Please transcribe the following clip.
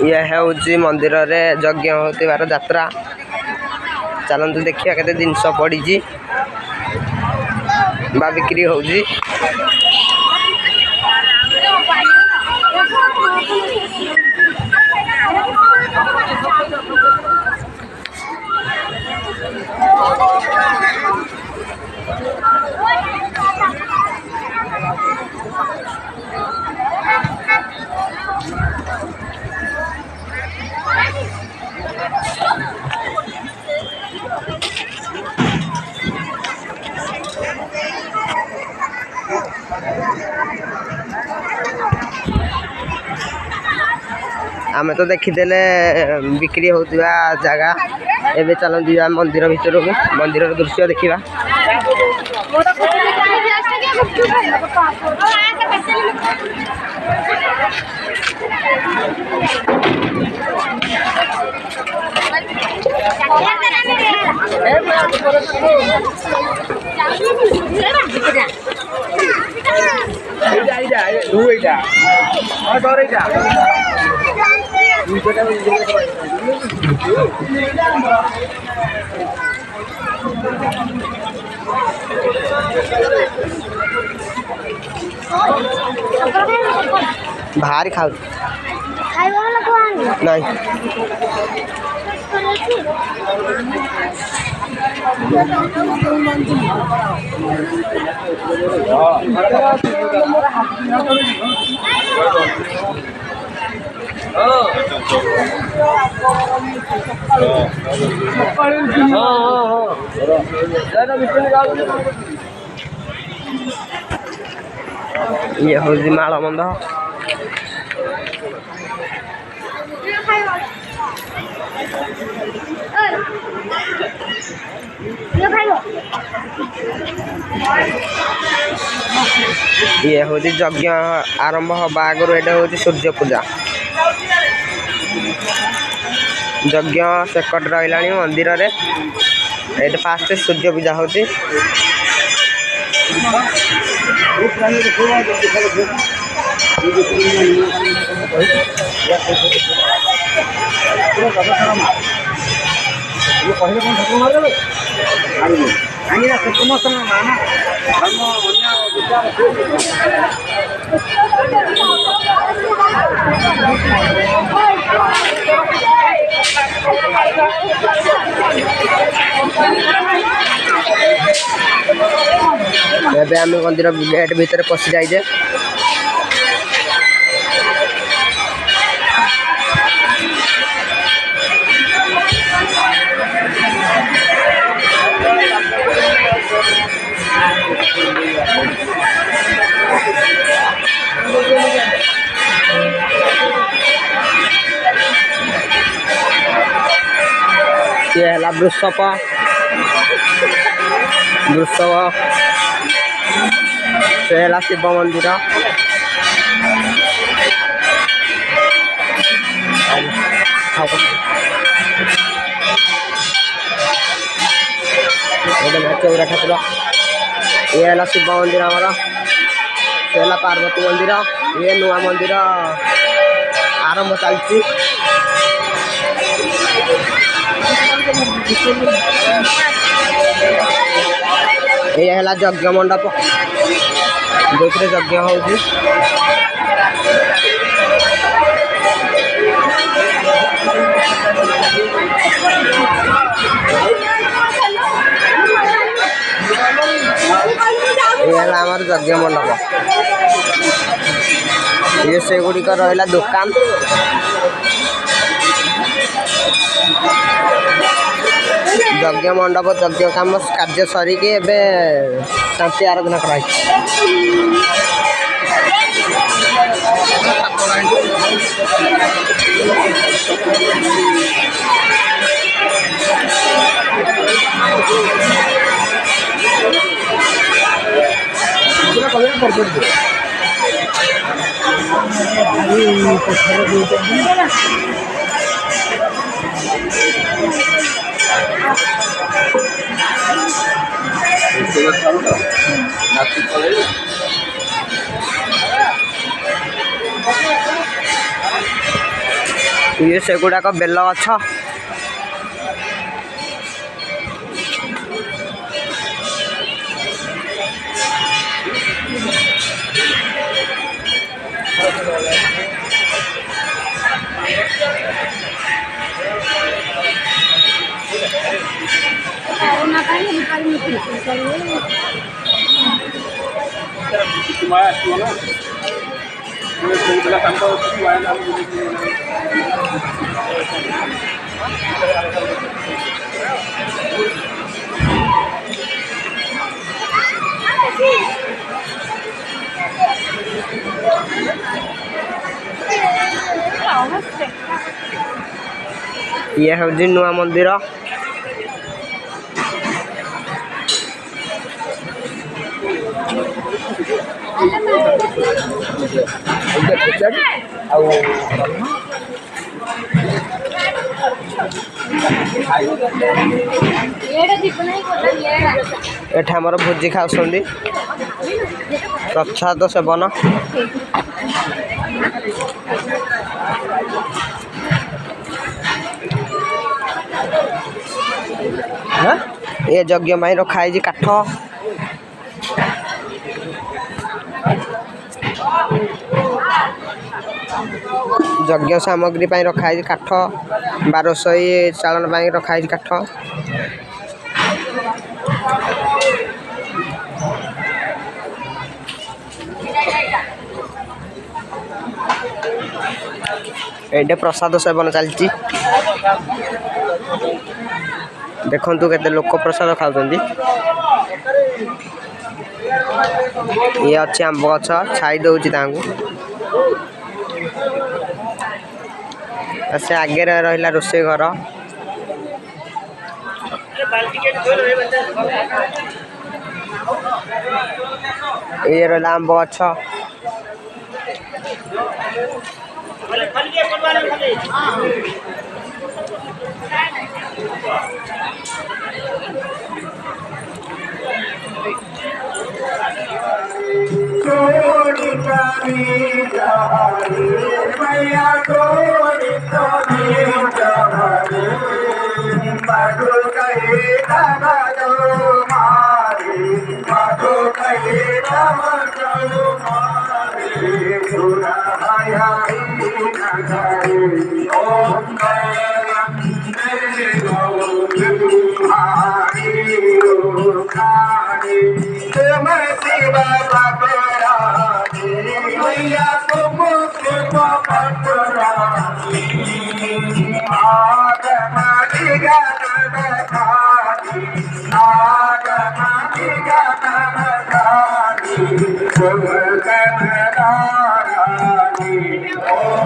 यह हूँ मंदिर रे यज्ञ होतिबार यात्रा चलतु देखिए केते जिनस पड़ी बा बिक्री होजी। आमे तो देखीदेले बिक्री होता जगह एवं चलते जा मंदिर भितर को मंदिर दृश्य देखा। भारी खाऊ नहीं ये हूँ माल मंद ये हूँ यज्ञ आरंभ हवा आगु ये हूँ सूर्य पूजा यज्ञ सेकट रहा मंदिर रे ये फास्ट सूर्य पूजा होती। एबे आम मंदिर गेट भीतर पशि जाइए। ये है वृषभ से है शिव मंदिर चौरा ठाकुर ये है शिव मंदिर आमर से है पार्वती मंदिर ये नुआ मंदिर आरंभ चलती। ये है यज्ञ मंडप जो यज्ञ होगी। ये आमर यज्ञ मंडप ये से गुड़िक रहा दुकान यज्ञ मंडप यज्ञ काम कार्य सरिकी एवं शांति आराधना कराई ये से गुड़ाक बेल गछ ये हूँ नुआ मंदिर एठामर भोजी खाऊँ प्रसाद सेवन ये यज्ञ रखाई काठ यज्ञ सामग्री रखाई काठ बारशई चालन रखाई काठ ये प्रसाद सेवन चलती देखु केते लोक प्रसाद खाऊं ये अच्छे आंब गछ छाई दौची से आगे रहा रोषे घर ये रहा आंब गछ Oh